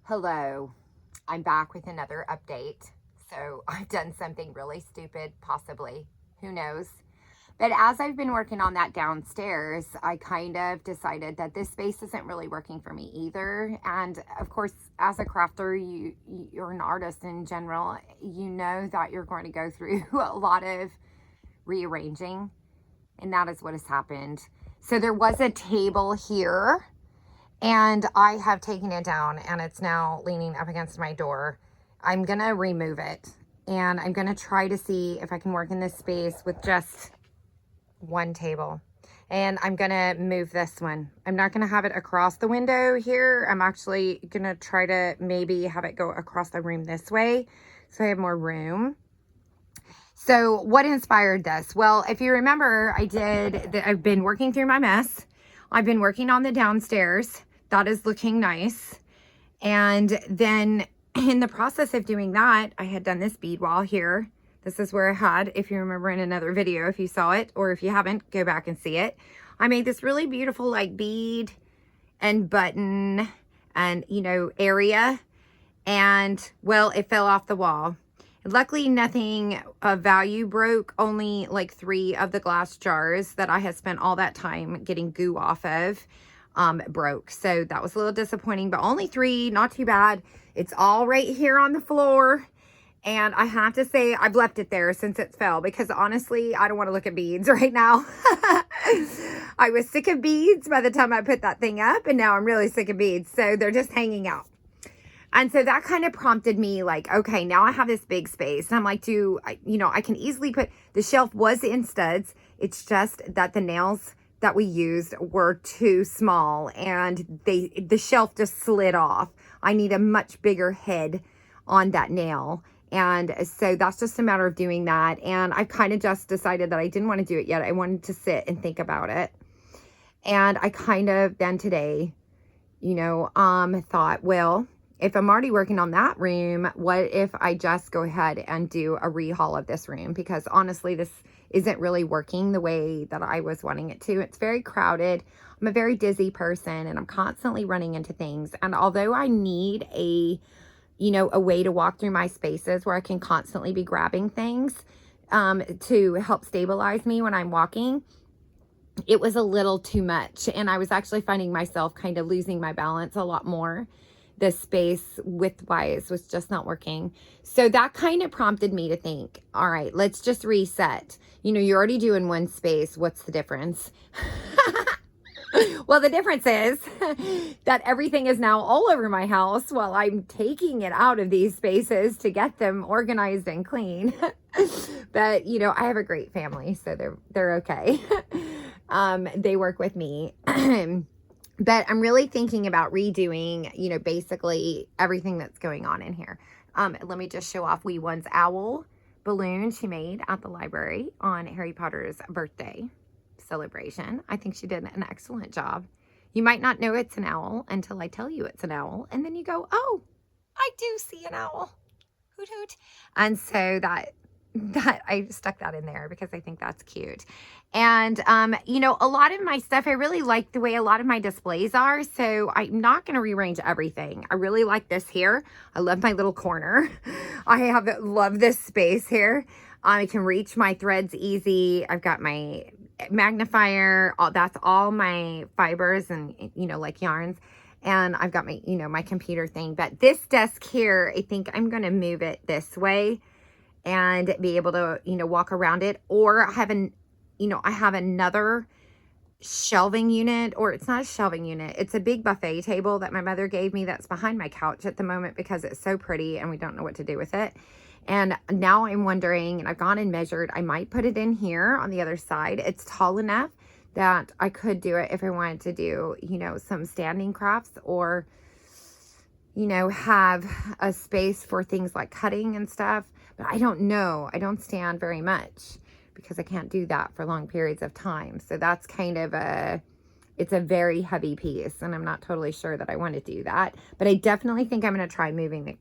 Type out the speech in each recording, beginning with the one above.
Hello, I'm back with another update. So I've done something really stupid, possibly. Who knows? But as I've been working on that downstairs, I kind of decided that this space isn't really working for me either. And of course, as a crafter, you're an artist in general. You know that you're going to go through a lot of rearranging, and that is what has happened. So there was a table here and I have taken it down and it's now leaning up against my door. I'm going to remove it and I'm going to try to see if I can work in this space with just one table. And I'm going to move this one. I'm not going to have it across the window here. I'm actually going to try to maybe have it go across the room this way so I have more room. So what inspired this? Well, if you remember, I've been working through my mess. I've been working on the downstairs. That is looking nice. And then in the process of doing that, I had done this bead wall here. This is where I had, if you remember in another video, if you saw it, or if you haven't, go back and see it. I made this really beautiful like bead and button and, area. And well, it fell off the wall. Luckily, nothing of value broke. Only like 3 of the glass jars that I had spent all that time getting goo off of broke. So that was a little disappointing, but only 3, not too bad. It's all right here on the floor. And I have to say, I've left it there since it fell because honestly, I don't want to look at beads right now. I was sick of beads by the time I put that thing up, and now I'm really sick of beads. So they're just hanging out. And so that kind of prompted me like, okay, now I have this big space. And I'm like, I can easily put, the shelf was in studs. It's just that the nails that we used were too small and the shelf just slid off. I need a much bigger head on that nail. And so that's just a matter of doing that. And I kind of just decided that I didn't want to do it yet. I wanted to sit and think about it. And I kind of then today, thought, well, if I'm already working on that room, what if I just go ahead and do a rehaul of this room? Because honestly, this isn't really working the way that I was wanting it to. It's very crowded. I'm a very dizzy person and I'm constantly running into things. And although I need a way to walk through my spaces where I can constantly be grabbing things to help stabilize me when I'm walking, it was a little too much. And I was actually finding myself kind of losing my balance a lot more. The space width-wise was just not working. So that kind of prompted me to think, all right, let's just reset. You're already doing one space. What's the difference? Well, the difference is that everything is now all over my house while I'm taking it out of these spaces to get them organized and clean. But, I have a great family, so they're okay. They work with me. But I'm really thinking about redoing, basically everything that's going on in here. Let me just show off Wee One's owl balloon she made at the library on Harry Potter's birthday celebration. I think she did an excellent job. You might not know it's an owl until I tell you it's an owl. And then you go, oh, I do see an owl. Hoot hoot. And so that I stuck that in there because I think that's cute. And, a lot of my stuff, I really like the way a lot of my displays are. So I'm not going to rearrange everything. I really like this here. I love my little corner. I love this space here. I can reach my threads easy. I've got my magnifier. That's all my fibers and, like yarns. And I've got my, my computer thing. But this desk here, I think I'm going to move it this way and be able to, walk around it. Or I have another shelving unit, or it's not a shelving unit. It's a big buffet table that my mother gave me that's behind my couch at the moment because it's so pretty and we don't know what to do with it. And now I'm wondering, and I've gone and measured, I might put it in here on the other side. It's tall enough that I could do it if I wanted to do, some standing crafts or, have a space for things like cutting and stuff. But I don't know. I don't stand very much because I can't do that for long periods of time. So that's kind of it's a very heavy piece and I'm not totally sure that I want to do that. But I definitely think I'm going to try moving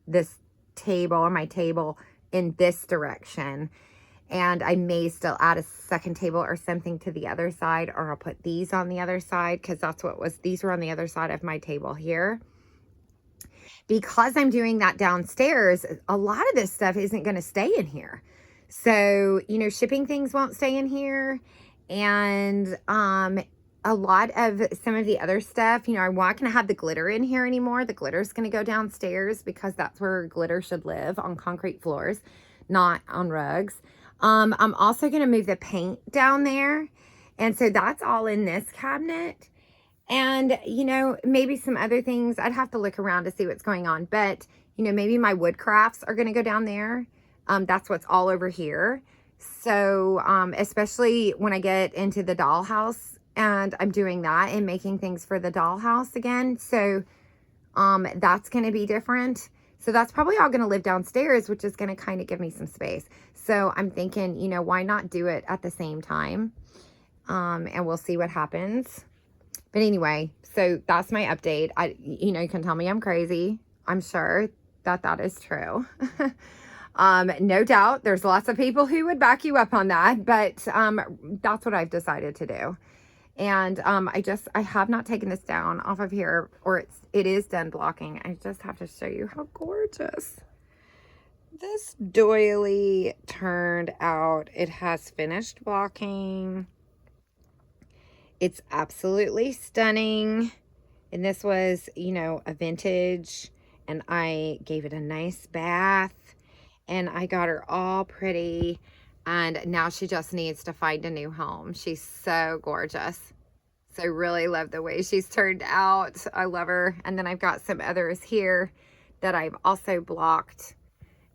this table or my table in this direction. And I may still add a second table or something to the other side, or I'll put these on the other side because these were on the other side of my table here. because I'm doing that downstairs, a lot of this stuff isn't going to stay in here. So, you know, shipping things won't stay in here. And a lot of some of the other stuff, you know, I'm not going to have the glitter in here anymore. The glitter is going to go downstairs because that's where glitter should live, on concrete floors, not on rugs. I'm also going to move the paint down there. And so that's all in this cabinet. And, you know, maybe some other things. I'd have to look around to see what's going on. But, you know, maybe my wood crafts are going to go down there. That's what's all over here. So, especially when I get into the dollhouse and I'm doing that and making things for the dollhouse again. So, that's going to be different. So that's probably all going to live downstairs, which is going to kind of give me some space. So I'm thinking, you know, why not do it at the same time? And we'll see what happens. But anyway, so that's my update. You know, you can tell me I'm crazy. I'm sure that that is true. No doubt there's lots of people who would back you up on that, but that's what I've decided to do. And I have not taken this down off of here, or it is done blocking. I just have to show you how gorgeous this doily turned out. It has finished blocking. It's absolutely stunning. And this was, you know, a vintage, and I gave it a nice bath, and I got her all pretty. And now she just needs to find a new home. She's so gorgeous. So I really love the way she's turned out. I love her. And then I've got some others here that I've also blocked.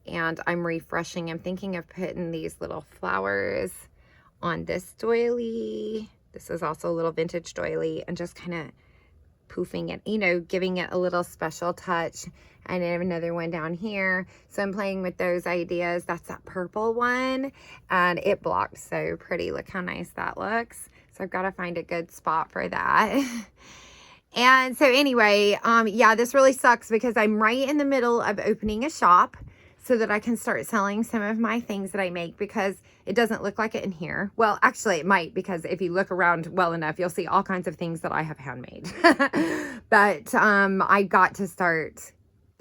And I'm refreshing. I'm thinking of putting these little flowers on this doily. This is also a little vintage doily. And just kind of poofing it, you know, giving it a little special touch. And I have another one down here. So I'm playing with those ideas. That's that purple one. And it blocked so pretty. Look how nice that looks. So I've got to find a good spot for that. And so anyway, yeah, this really sucks because I'm right in the middle of opening a shop so that I can start selling some of my things that I make, because it doesn't look like it in here. Well, actually it might, because if you look around well enough, you'll see all kinds of things that I have handmade. But I got to start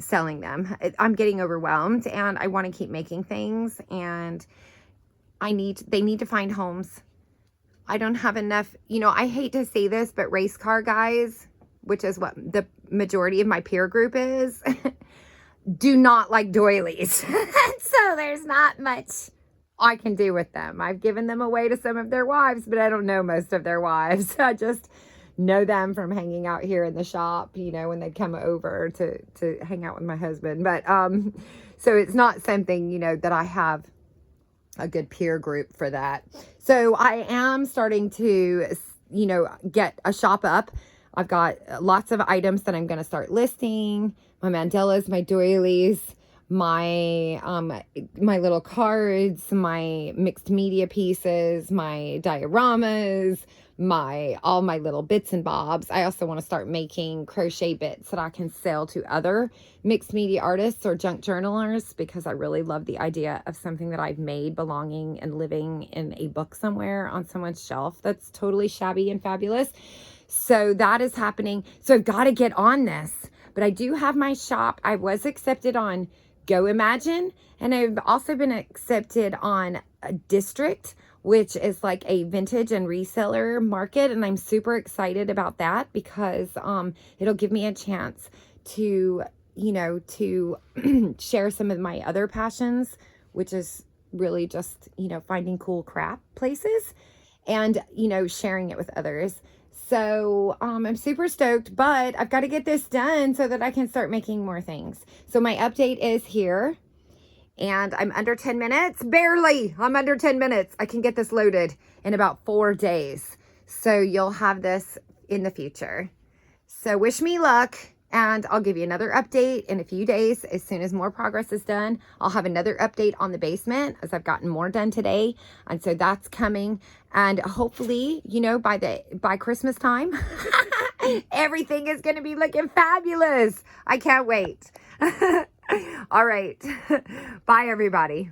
selling them. I'm getting overwhelmed, and I want to keep making things, and they need to find homes. I don't have enough, you know, I hate to say this, but race car guys, which is what the majority of my peer group is, do not like doilies. So there's not much I can do with them. I've given them away to some of their wives, but I don't know most of their wives. I just know them from hanging out here in the shop, you know, when they'd come over to hang out with my husband. But so it's not something, you know, that I have a good peer group for that. So I am starting to, you know, get a shop up. I've got lots of items that I'm going to start listing. My mandalas, my doilies, my little cards, my mixed media pieces, my dioramas, all my little bits and bobs. I also want to start making crochet bits that I can sell to other mixed media artists or junk journalers, because I really love the idea of something that I've made belonging and living in a book somewhere on someone's shelf that's totally shabby and fabulous. So that is happening. So I've got to get on this. But I do have my shop. I was accepted on Go Imagine, and I've also been accepted on a District, which is like a vintage and reseller market, and I'm super excited about that, because it'll give me a chance to, you know, to share some of my other passions, which is really just, you know, finding cool crap places and, you know, sharing it with others. So I'm super stoked, but I've got to get this done so that I can start making more things. So my update is here, and I'm under 10 minutes. Barely. I'm under 10 minutes. I can get this loaded in about 4 days. So you'll have this in the future. So wish me luck, and I'll give you another update in a few days. As soon as more progress is done, I'll have another update on the basement, as I've gotten more done today. And so that's coming. And hopefully, you know, by Christmas time, everything is going to be looking fabulous. I can't wait. All right. Bye, everybody.